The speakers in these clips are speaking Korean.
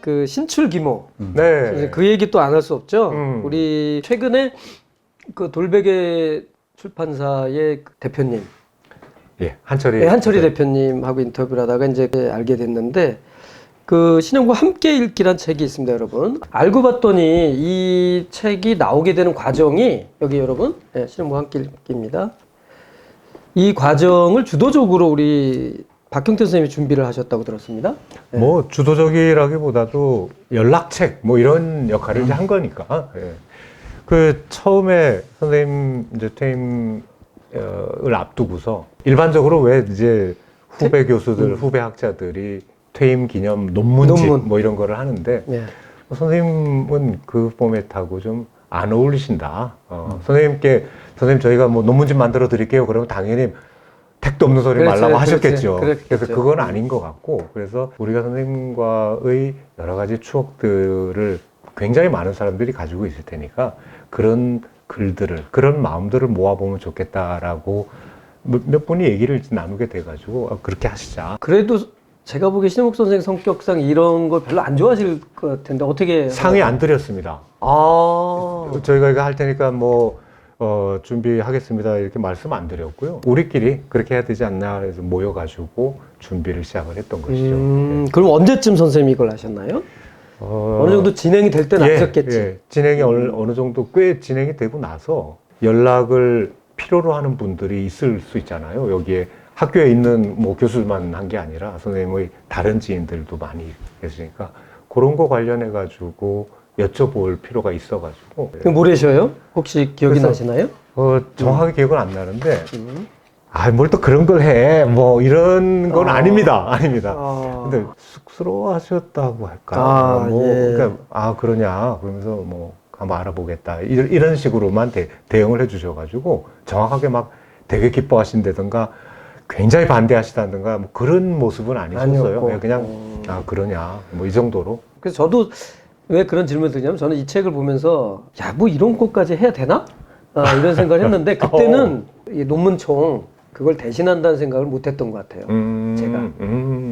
그 신출 기모. 네. 그 얘기 또 안 할 수 없죠. 우리 최근에 그 돌베개 출판사의 대표님, 예, 한철이. 네, 한철이 대표님하고 인터뷰를 하다가 이제 알게 됐는데, 그 신영과 함께 읽기란 책이 있습니다, 여러분. 알고 봤더니 이 책이 나오게 되는 과정이 여기 여러분, 네, 신영과 함께 읽기입니다. 이 과정을 주도적으로 우리 박형태 선생님이 준비를 하셨다고 들었습니다. 네. 뭐 주도적이라기보다도 연락책 뭐 이런 역할을 이제 한 거니까. 예. 그 처음에 선생님 이제 퇴임을 앞두고서 일반적으로 왜 이제 후배 교수들, 후배 학자들이 퇴임 기념 논문집 뭐 이런 거를 하는데 네. 선생님은 그 포맷하고 좀 안 어울리신다. 선생님 저희가 뭐 논문집 만들어 드릴게요. 그러면 당연히 택도 없는 소리 말라고 하셨겠죠. 그래서 그건 아닌 것 같고, 그래서 우리가 선생님과의 여러 가지 추억들을 굉장히 많은 사람들이 가지고 있을 테니까 그런 글들을, 그런 마음들을 모아보면 좋겠다라고 몇 분이 얘기를 나누게 돼가지고 그렇게 하시자. 그래도 제가 보기에 신영복 선생 성격상 이런 걸 별로 안 좋아하실 것 같은데 어떻게 상의 안 드렸습니다. 저희가 이거 할 테니까 뭐 준비하겠습니다 이렇게 말씀 안 드렸고요. 우리끼리 그렇게 해야 되지 않나 해서 모여가지고 준비를 시작을 했던 것이죠. 그럼 언제쯤 선생님이 이걸 하셨나요? 어느 정도 진행이 될 때는 아셨겠지. 예, 진행이 어느 정도 꽤 진행이 되고 나서 연락을 필요로 하는 분들이 있을 수 있잖아요. 여기에 학교에 있는 뭐 교수만 한 게 아니라 선생님의 다른 지인들도 많이 계시니까 그런 거 관련해 가지고 여쭤볼 필요가 있어가지고. 그럼 뭐래셔요? 혹시 기억이 나시나요? 정확하게 기억은 안 나는데, 뭘 또 그런 걸 해. 뭐, 이런 건 아닙니다. 근데 쑥스러워 하셨다고 할까. 예. 그러니까, 그러냐. 그러면서 뭐, 한번 알아보겠다. 이런 식으로만 대응을 해주셔가지고, 정확하게 막 되게 기뻐하신다든가, 굉장히 반대하시다든가, 뭐 그런 모습은 아니셨어요. 그냥, 그러냐. 뭐, 이 정도로. 그래서 저도 왜 그런 질문을 드냐면 저는 이 책을 보면서 뭐 이런 것까지 해야 되나? 이런 생각을 했는데 그때는 이 논문총 그걸 대신한다는 생각을 못 했던 것 같아요. 제가.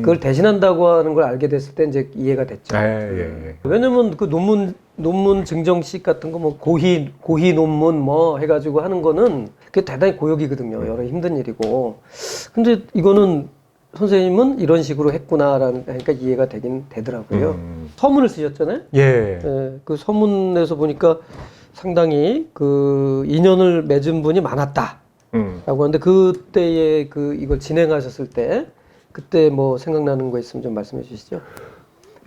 그걸 대신한다고 하는 걸 알게 됐을 때 이제 이해가 됐죠. 예. 왜냐면 그 논문 증정식 같은 거 뭐 고희 논문 뭐 해가지고 하는 거는 그게 대단히 고역이거든요. 여러 힘든 일이고. 근데 이거는 선생님은 이런 식으로 했구나라는 그러니까 이해가 되긴 되더라고요. 서문을 쓰셨잖아요. 예. 그 서문에서 보니까 상당히 그 인연을 맺은 분이 많았다라고 하는데 그때에 이걸 진행하셨을 때 그때 뭐 생각나는 거 있으면 좀 말씀해 주시죠.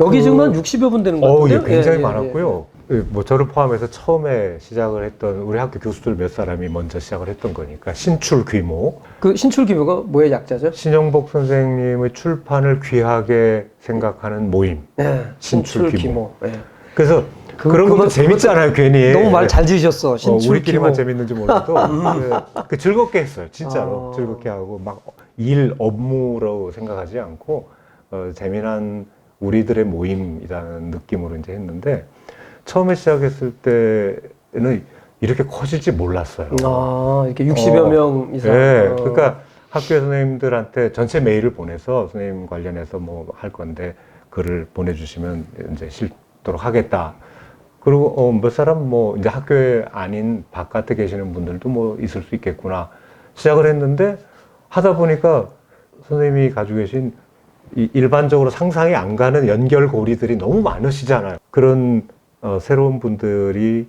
여기 지금 한 60여 분 되는 것 같은데요? 굉장히 많았고요. 뭐 저를 포함해서 처음에 시작을 했던 우리 학교 교수들 몇 사람이 먼저 시작을 했던 거니까 신출 귀모. 그 신출 귀모가 뭐의 약자죠? 신영복 선생님의 출판을 귀하게 생각하는 모임. 네, 신출 귀모. 네. 그래서 그런 것도 재밌잖아요, 괜히. 너무 말 잘 지으셨어. 신출 우리끼리만 귀모. 재밌는지 몰라도 즐겁게 했어요. 진짜로 즐겁게 하고 막 업무로 생각하지 않고 재미난 우리들의 모임이라는 느낌으로 이제 했는데 처음에 시작했을 때는 이렇게 커질지 몰랐어요. 이렇게 60여 명 이상. 네, 그러니까 학교 선생님들한테 전체 메일을 보내서 선생님 관련해서 뭐 할 건데 글을 보내주시면 이제 실도록 하겠다. 그리고 몇 사람 뭐 이제 학교에 아닌 바깥에 계시는 분들도 뭐 있을 수 있겠구나 시작을 했는데 하다 보니까 선생님이 가지고 계신 일반적으로 상상이 안 가는 연결고리들이 너무 많으시잖아요. 그런 새로운 분들이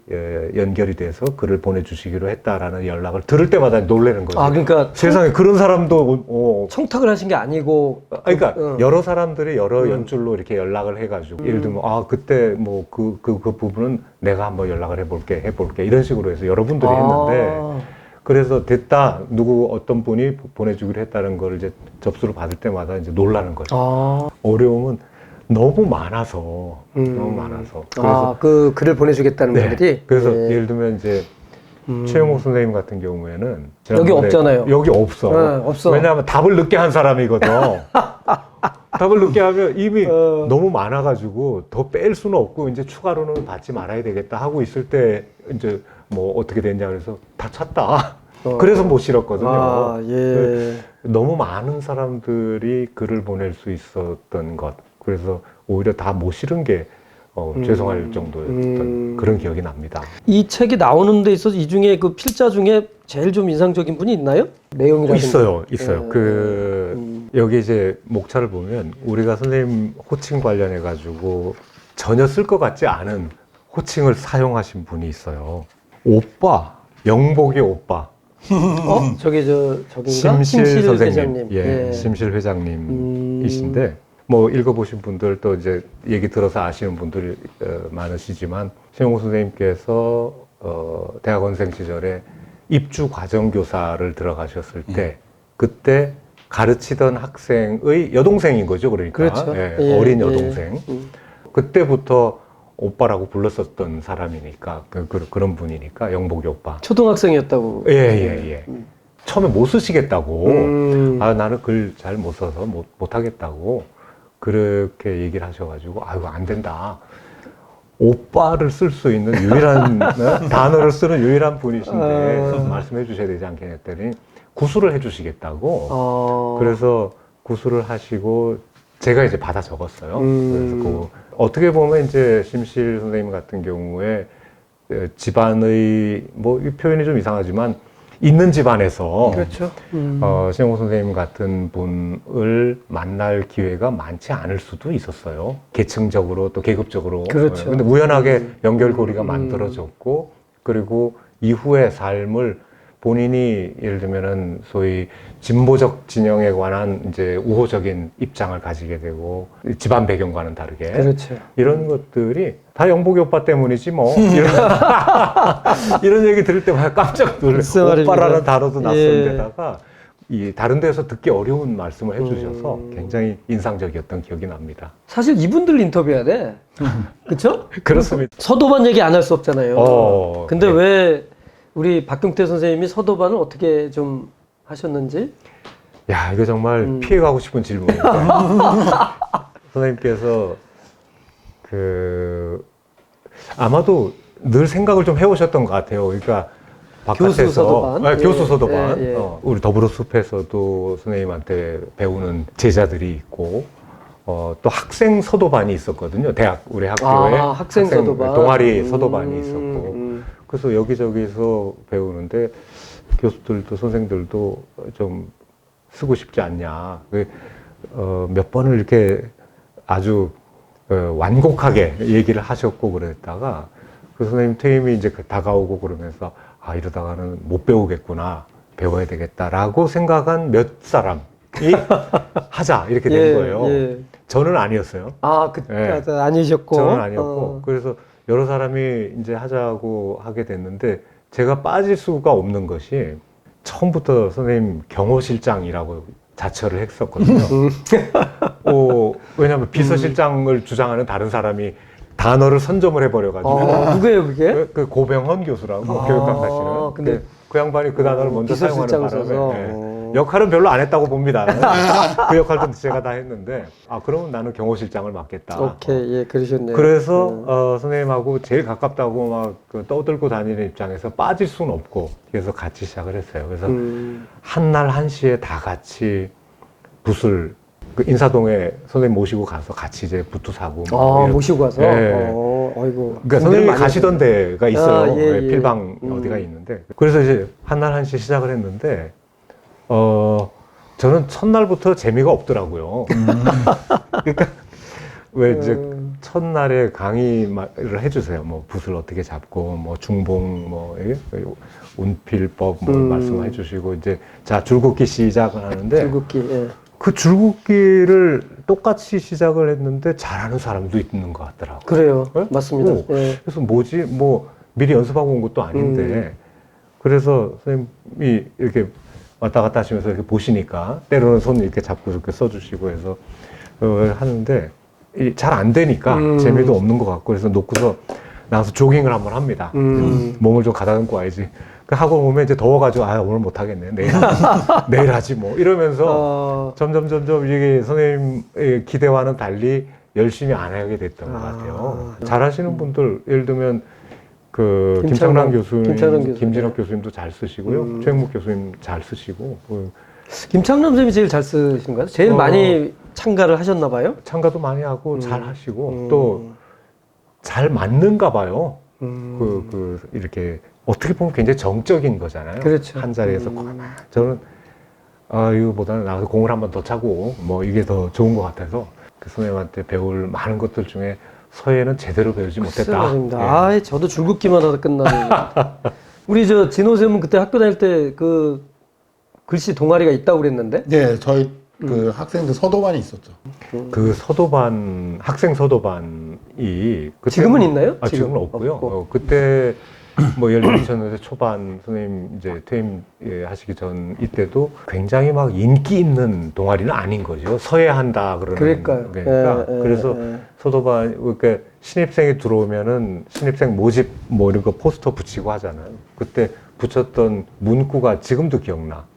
연결이 돼서 글을 보내주시기로 했다라는 연락을 들을 때마다 놀라는 거죠. 그러니까 세상에 그런 사람도 청탁을 하신 게 아니고. 그러니까 여러 사람들이 여러 연줄로 이렇게 연락을 해가지고 예를 들면 그때 뭐 그 부분은 내가 한번 연락을 해볼게 이런 식으로 해서 여러분들이 했는데. 그래서 됐다. 어떤 분이 보내주기로 했다는 걸 이제 접수를 받을 때마다 이제 놀라는 거죠. 어려움은 너무 많아서. 그래서 그 글을 보내주겠다는 분들이. 그래서 예를 들면 이제 최영옥 선생님 같은 경우에는 여기 없잖아요. 여기 없어. 없어. 왜냐하면 답을 늦게 한 사람이거든. 답을 늦게 하면 이미 너무 많아가지고 더 뺄 수는 없고 이제 추가로는 받지 말아야 되겠다 하고 있을 때 이제 뭐 어떻게 됐냐 그래서 다 찼다. 그래서 못 실었거든요. 예. 너무 많은 사람들이 글을 보낼 수 있었던 것 그래서 오히려 다 못 실은 게 죄송할 정도였던 그런 기억이 납니다. 이 책이 나오는 데 있어서 이 중에 그 필자 중에 제일 좀 인상적인 분이 있나요? 내용이라든지. 있어요. 예. 여기 이제 목차를 보면 우리가 선생님 호칭 관련해 가지고 전혀 쓸 것 같지 않은 호칭을 사용하신 분이 있어요. 오빠, 영복이 오빠. 저기 저긴가? 심실 선생님, 회장님. 예, 심실 회장님이신데 뭐 읽어보신 분들 또 이제 얘기 들어서 아시는 분들이 많으시지만 신용호 선생님께서 대학원생 시절에 입주 과정교사를 들어가셨을 때 그때 가르치던 학생의 여동생인 거죠, 그러니까 그렇죠. 예, 예, 어린 예. 여동생. 그때부터 오빠라고 불렀었던 사람이니까 그런 분이니까 영복이 오빠. 초등학생이었다고. 예. 처음에 못 쓰시겠다고. 아, 나는 글 잘 못 써서 못 하겠다고. 그렇게 얘기를 하셔가지고, 아이고, 안 된다. 오빠를 쓸 수 있는 유일한, 단어를 쓰는 유일한 분이신데, 말씀해 주셔야 되지 않겠냐 했더니, 구술을 해 주시겠다고. 그래서 구술을 하시고, 제가 이제 받아 적었어요. 그래서 어떻게 보면 이제 심실 선생님 같은 경우에 집안의 이 표현이 좀 이상하지만 있는 집안에서 그렇죠. 신용호 선생님 같은 분을 만날 기회가 많지 않을 수도 있었어요. 계층적으로 또 계급적으로. 그렇죠. 근데 우연하게 연결고리가 만들어졌고 그리고 이후의 삶을 본인이 예를 들면은 소위 진보적 진영에 관한 이제 우호적인 입장을 가지게 되고 집안 배경과는 다르게 그렇죠. 이런 것들이 다 영복이 오빠 때문이지 뭐 이런 얘기 들을 때마다 깜짝 놀랐어요. 오빠라는 단어도 낯선데다가 이 다른 데서 듣기 어려운 말씀을 해주셔서 굉장히 인상적이었던 기억이 납니다. 사실 이분들 인터뷰해야 돼. 그렇죠? 그렇습니다. 서도반 얘기 안 할 수 없잖아요. 근데 네. 왜 우리 박경태 선생님이 서도반을 어떻게 좀 하셨는지? 야, 이거 정말 피해가고 싶은 질문입니다. 선생님께서 아마도 늘 생각을 좀 해오셨던 것 같아요. 그러니까 바깥에서 교수 서도반. 교수 서도반. 예. 우리 더불어숲에서도 선생님한테 배우는 제자들이 있고 또 학생 서도반이 있었거든요. 우리 학교에 학생 서도반. 동아리 서도반이 있었고 그래서 여기저기서 배우는데 교수들도 선생들도 좀 쓰고 싶지 않냐. 몇 번을 이렇게 아주 완곡하게 얘기를 하셨고 그랬다가 그 선생님 퇴임이 이제 다가오고 그러면서 이러다가는 못 배우겠구나. 배워야 되겠다라고 생각한 몇 사람이 하자 이렇게 된 거예요. 예. 저는 아니었어요. 네. 아니셨고. 저는 아니었고 그래서 여러 사람이 이제 하자고 하게 됐는데 제가 빠질 수가 없는 것이 처음부터 선생님 경호실장이라고 자처를 했었거든요. 왜냐하면 비서실장을 주장하는 다른 사람이 단어를 선점을 해버려가지고. 누구예요, 그게? 그 고병헌 교수라고 교육감 가시는. 근데 그 양반이 그 단어를 먼저 사용하는 바람에 역할은 별로 안 했다고 봅니다. 그 역할도 제가 다 했는데 그러면 나는 경호실장을 맡겠다. 오케이, 예, 그러셨네요. 그래서 선생님하고 제일 가깝다고 막 떠들고 다니는 입장에서 빠질 수는 없고 그래서 같이 시작을 했어요. 그래서 한날 1시에 다 같이 붓을 인사동에 선생님 모시고 가서 같이 이제 붓도 사고 모시고 가서? 아이고. 그러니까 선생님이 가시던 데가 있어요. 예. 필방 어디가 있는데 그래서 이제 한날 1시 시작을 했는데 저는 첫날부터 재미가 없더라고요. 그러니까 왜 이제 첫날에 강의를 해주세요. 뭐 붓을 어떻게 잡고 뭐 중봉 운필법 말씀해 주시고 이제 자 줄긋기 시작을 하는데 줄긋기. 예. 그 줄긋기를 똑같이 시작을 했는데 잘하는 사람도 있는 것 같더라고요. 그래요. 네? 맞습니다. 예. 그래서 뭐지? 미리 연습하고 온 것도 아닌데 그래서 선생님이 이렇게 왔다 갔다 하시면서 이렇게 보시니까 때로는 손 이렇게 잡고 이렇게 써주시고 해서 하는데 잘 안 되니까 재미도 없는 것 같고 그래서 놓고서 나가서 조깅을 한번 합니다. 몸을 좀 가다듬고 와야지. 하고 오면 이제 더워가지고 오늘 못 하겠네. 내일 하지 뭐 이러면서 점점 이게 선생님의 기대와는 달리 열심히 안 하게 됐던 것 같아요. 잘하시는 분들 예를 들면 김창란 교수님, 김진학 교수님도 잘 쓰시고요. 최영묵 교수님 잘 쓰시고. 김창남 선생님이 제일 잘 쓰신 거요? 제일 많이 참가를 하셨나 봐요? 참가도 많이 하고 잘 하시고 또 잘 맞는가 봐요. 이렇게 어떻게 보면 굉장히 정적인 거잖아요. 그렇죠. 한 자리에서 저는 이거보다는 나가서 공을 한 번 더 차고 뭐 이게 더 좋은 것 같아서 그 선생님한테 배울 많은 것들 중에 서예는 제대로 배우지 못했다. 맞습니다. 예. 아, 저도 줄긋기만 하다 끝나는. 우리 저 진호 쌤은 그때 학교 다닐 때 그 글씨 동아리가 있다고 그랬는데? 네, 저희 그 학생들 서도반이 있었죠. 그 서도반 학생 서도반이 그때 지금은 있나요? 지금은 없고요. 없고. 그때 뭐 예를 들어 2000년대 초반 선생님 이제 퇴임 하시기 전 이때도 굉장히 막 인기 있는 동아리는 아닌 거죠. 서예한다 그러는 그러니까요. 거니까. 그래서 서도반 그러니까 신입생이 들어오면은 신입생 모집 뭐 이런 거 포스터 붙이고 하잖아요. 그때 붙였던 문구가 지금도 기억나.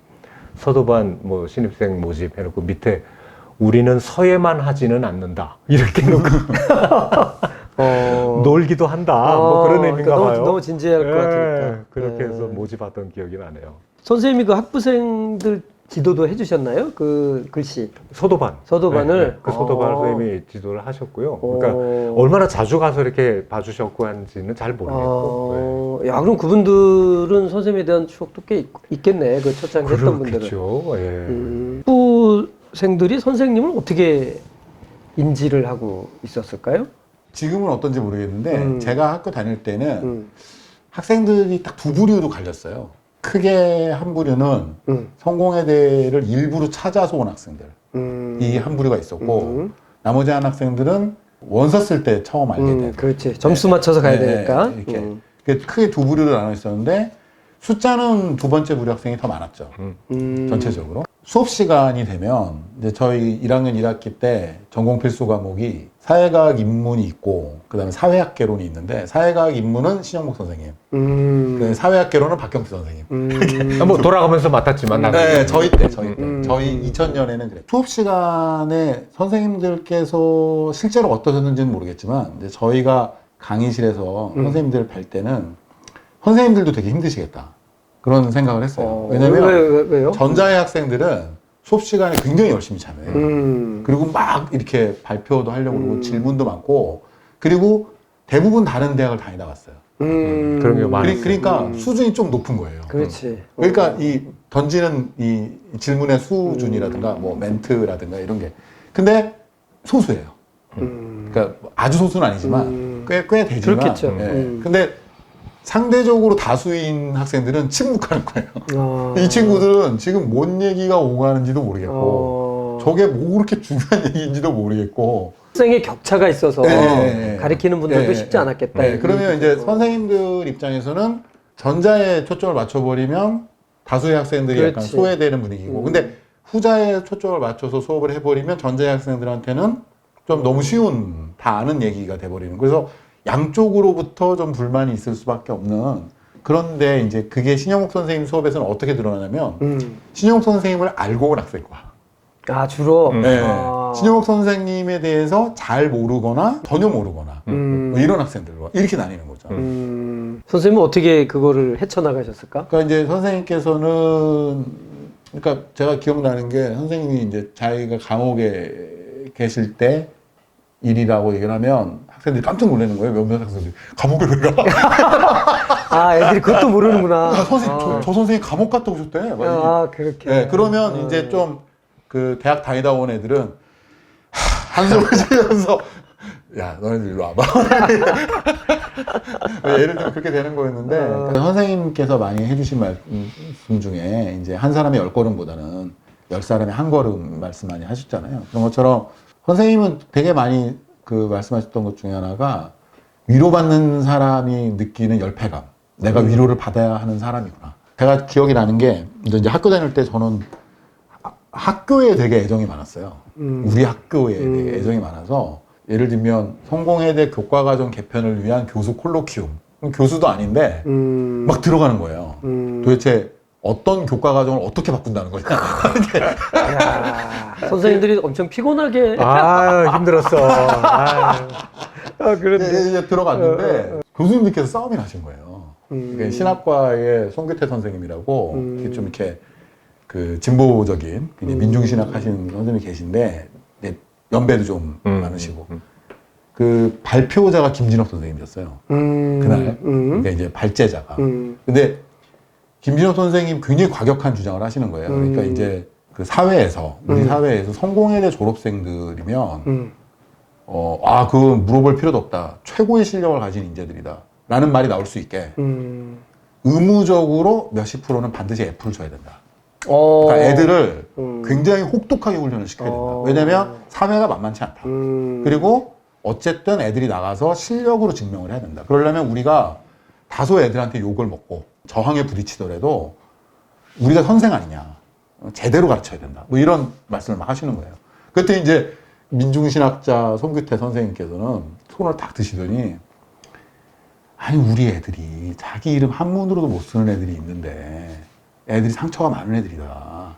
서도반 뭐 신입생 모집 해놓고 밑에 우리는 서예만 하지는 않는다 이렇게 놓고 놀기도 한다 뭐 그런 의미인가 그러니까 봐요. 너무 진지할 것 같으니까. 그렇게 해서 네. 모집하던 기억이 나네요. 선생님이 그 학부생들 지도도 해주셨나요? 그 글씨. 서도반을? 그 서도반 아. 선생님이 지도를 하셨고요. 그러니까 얼마나 자주 가서 이렇게 봐주셨고 한지는 잘 모르겠고. 야, 그럼 그분들은 선생님에 대한 추억도 꽤 있겠네. 그 첫 장기 했던 분들은. 그렇겠죠. 예. 학부생들이 선생님을 어떻게 인지를 하고 있었을까요? 지금은 어떤지 모르겠는데 음. 제가 학교 다닐 때는 학생들이 딱 두 부류로 갈렸어요. 크게 한 부류는 성공회대를 일부러 찾아서 온 학생들 이 한 부류가 있었고 나머지 한 학생들은 원서 쓸 때 처음 알게 된 그렇지. 점수 맞춰서 가야 되니까. 이렇게 크게 두 부류로 나눠 있었는데 숫자는 두 번째 부류 학생이 더 많았죠. 전체적으로. 수업 시간이 되면 이제 저희 1학년 1학기 때 전공 필수 과목이 사회과학 인문이 있고 그다음에 사회학 개론이 있는데 사회과학 인문은 신영복 선생님, 그 사회학 개론은 박경수 선생님. 뭐 돌아가면서 맡았지만 네, 저희 때. 저희 2000년에는 그래. 수업 시간에 선생님들께서 실제로 어떠셨는지는 모르겠지만 이제 저희가 강의실에서 선생님들을 뵐 때는 선생님들도 되게 힘드시겠다. 그런 생각을 했어요. 왜냐면 왜요? 전자의 학생들은 수업 시간에 굉장히 열심히 참여해요. 그리고 막 이렇게 발표도 하려고 그러고 질문도 많고 그리고 대부분 다른 대학을 다니다 왔어요. 그런 게 많아요. 그러니까 수준이 좀 높은 거예요. 그렇지. 그러니까 이 던지는 이 질문의 수준이라든가 뭐 멘트라든가 이런 게 근데 소수예요. 그러니까 아주 소수는 아니지만 꽤 되지만 그렇겠죠. 근데 상대적으로 다수인 학생들은 침묵하는 거예요. 아. 이 친구들은 지금 뭔 얘기가 오가는지도 모르겠고 저게 뭐 그렇게 중요한 얘기인지도 모르겠고 학생의 격차가 있어서 네. 가르치는 분들도 네. 쉽지 않았겠다. 네. 그러면 이제 선생님들 입장에서는 전자에 초점을 맞춰버리면 다수의 학생들이 약간 그렇지. 소외되는 분위기고 근데 후자에 초점을 맞춰서 수업을 해버리면 전자의 학생들한테는 좀 너무 쉬운 다 아는 얘기가 돼버리는 그래서 양쪽으로부터 좀 불만이 있을 수밖에 없는 그런데 이제 그게 신영욱 선생님 수업에서는 어떻게 드러나냐면 신영욱 선생님을 알고 온 학생과 아, 주로? 네. 아. 신영욱 선생님에 대해서 잘 모르거나 전혀 모르거나 뭐 이런 학생들과 이렇게 나뉘는 거죠. 선생님은 어떻게 그거를 헤쳐나가셨을까? 그러니까 이제 선생님께서는 그러니까 제가 기억나는 게 선생님이 이제 자기가 감옥에 계실 때 일이라고 얘기를 하면 학생들이 깜짝 놀라는 거예요. 몇몇 학생들이 감옥에 왜 가? 아, 애들이 그것도 모르는구나. 야, 선생님, 저 선생님 감옥 갔다 오셨대. 막 아, 그렇게. 네, 그러면 이제 좀 그 대학 다니다 온 애들은 한숨을 쉬면서 야, 너네들 일로 와봐. 예를 들면 그렇게 되는 거였는데 그러니까 선생님께서 많이 해주신 말씀 중에 이제 한 사람의 10걸음보다는 10사람의 한 걸음 말씀 많이 하셨잖아요. 그런 것처럼 선생님은 되게 많이 그 말씀하셨던 것 중에 하나가 위로받는 사람이 느끼는 열패감. 내가 위로를 받아야 하는 사람이구나. 제가 기억이 나는 게 이제 학교 다닐 때 저는 학교에 되게 애정이 많았어요. 우리 학교에 되게 애정이 많아서 예를 들면 성공회대 교과과정 개편을 위한 교수 콜로키움. 교수도 아닌데 막 들어가는 거예요. 도대체 어떤 교과과정을 어떻게 바꾼다는 거냐. 야, 선생님들이 엄청 피곤하게. 힘들었어. 그런데. 이제 들어갔는데 교수님들께서 싸움이 나신 거예요. 그러니까 신학과의 송규태 선생님이라고 좀 이렇게 그 진보적인 민중신학 하시는 선생님이 계신데 연배도 좀 많으시고 그 발표자가 김진욱 선생님이었어요. 그날 그러니까 이제 발제자가. 근데 김진욱 선생님 굉장히 과격한 주장을 하시는 거예요. 그러니까 이제 그 사회에서 우리 사회에서 성공회대 졸업생들이면 그건 물어볼 필요도 없다. 최고의 실력을 가진 인재들이다. 라는 말이 나올 수 있게 의무적으로 몇십 프로는 반드시 F를 줘야 된다. 그러니까 애들을 굉장히 혹독하게 훈련을 시켜야 된다. 왜냐면 사회가 만만치 않다. 그리고 어쨌든 애들이 나가서 실력으로 증명을 해야 된다. 그러려면 우리가 다소 애들한테 욕을 먹고 저항에 부딪히더라도 우리가 선생 아니냐. 제대로 가르쳐야 된다. 뭐 이런 말씀을 막 하시는 거예요. 그때 이제 민중신학자 손규태 선생님께서는 손을 탁 드시더니 아니 우리 애들이 자기 이름 한문으로도 못 쓰는 애들이 있는데 애들이 상처가 많은 애들이다.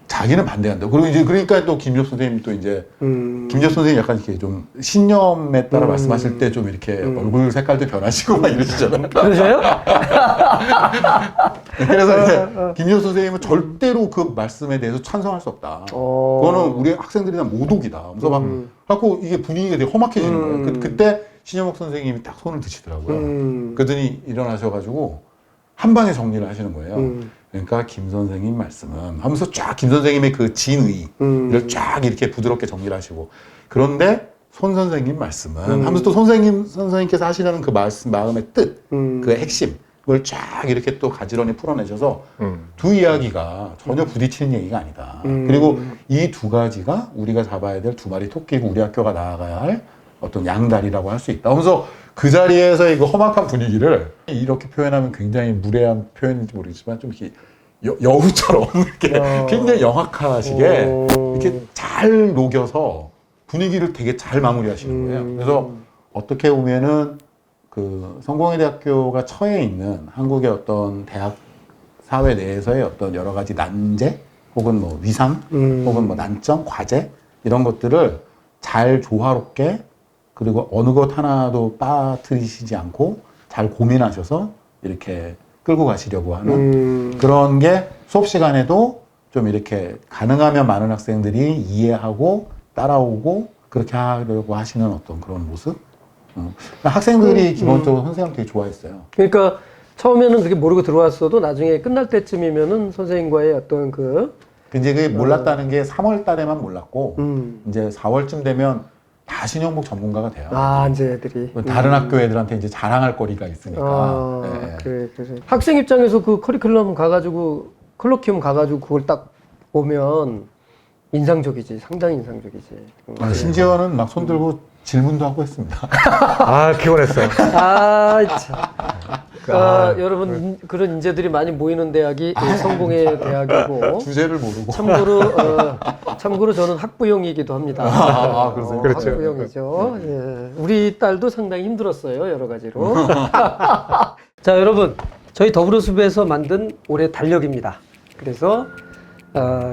자기는 반대한다. 그리고 이제 그러니까 또 김지엽 선생님 또 이제 김지엽 선생님 약간 이렇게 좀 신념에 따라 말씀하실 때 좀 이렇게 얼굴 색깔도 변하시고 막 이러시잖아요. 그러세요? 그래서 이제 김지엽 선생님은 절대로 그 말씀에 대해서 찬성할 수 없다. 그거는 우리 학생들이나 모독이다. 그래서 막 갖고 이게 분위기가 되게 험악해지는 거예요. 그때 신영옥 선생님이 딱 손을 드시더라고요. 그러더니 일어나셔가지고 한 방에 정리를 하시는 거예요. 그러니까 김 선생님 말씀은 하면서 쫙 김 선생님의 그 진의를 쫙 이렇게 부드럽게 정리를 하시고 그런데 손 선생님 말씀은 하면서 또 선생님께서 하시려는 그 말씀 마음의 뜻, 그 핵심 그걸 쫙 이렇게 또 가지런히 풀어내셔서 두 이야기가 전혀 부딪히는 얘기가 아니다. 그리고 이 두 가지가 우리가 잡아야 될 두 마리 토끼고 우리 학교가 나아가야 할 어떤 양다리라고 할 수 있다. 하면서 그 자리에서 이거 험악한 분위기를 이렇게 표현하면 굉장히 무례한 표현인지 모르겠지만 좀 이렇게 여우처럼 이렇게 굉장히 영악하시게 이렇게 잘 녹여서 분위기를 되게 잘 마무리하시는 거예요. 그래서 어떻게 보면은 그 성공회대학교가 처해 있는 한국의 어떤 대학 사회 내에서의 어떤 여러 가지 난제 혹은 뭐 위상 혹은 뭐 난점, 과제 이런 것들을 잘 조화롭게 그리고 어느 것 하나도 빠뜨리시지 않고 잘 고민하셔서 이렇게 끌고 가시려고 하는 그런 게 수업 시간에도 좀 이렇게 가능하면 많은 학생들이 이해하고 따라오고 그렇게 하려고 하시는 어떤 그런 모습? 학생들이 기본적으로 선생님 되게 좋아했어요. 그러니까 처음에는 그렇게 모르고 들어왔어도 나중에 끝날 때쯤이면은 선생님과의 어떤 이제 그게 몰랐다는 게 3월 달에만 몰랐고 이제 4월쯤 되면 다 신영복 전문가가 돼요. 이제 애들이 다른 학교 애들한테 이제 자랑할 거리가 있으니까. 네. 그래. 학생 입장에서 그 커리큘럼 가가지고 컬러키움 가가지고 그걸 딱 보면 인상적이지, 상당히 인상적이지. 심지어는 막 손들고 질문도 하고 했습니다. 피곤했어요. 참. 여러분 그런 인재들이 많이 모이는 대학이 성공의 대학이고 주제를 모르고. 참고로 저는 학부형이기도 합니다. 그러세요? 그렇죠. 학부형이죠. 예. 우리 딸도 상당히 힘들었어요, 여러 가지로. 자, 여러분, 저희 더불어숲에서 만든 올해 달력입니다. 그래서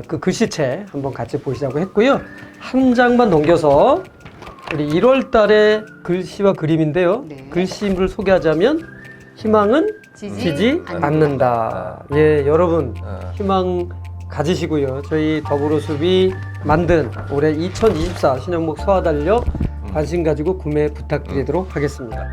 그 글씨체 한번 같이 보시자고 했고요. 한 장만 넘겨서 우리 1월 달에 글씨와 그림인데요. 네. 글씨를 소개하자면 희망은 지지 않는다. 예, 여러분 희망 가지시고요. 저희 더불어숲이 만든 올해 2024 신영복 서화달력 관심 가지고 구매 부탁드리도록 하겠습니다.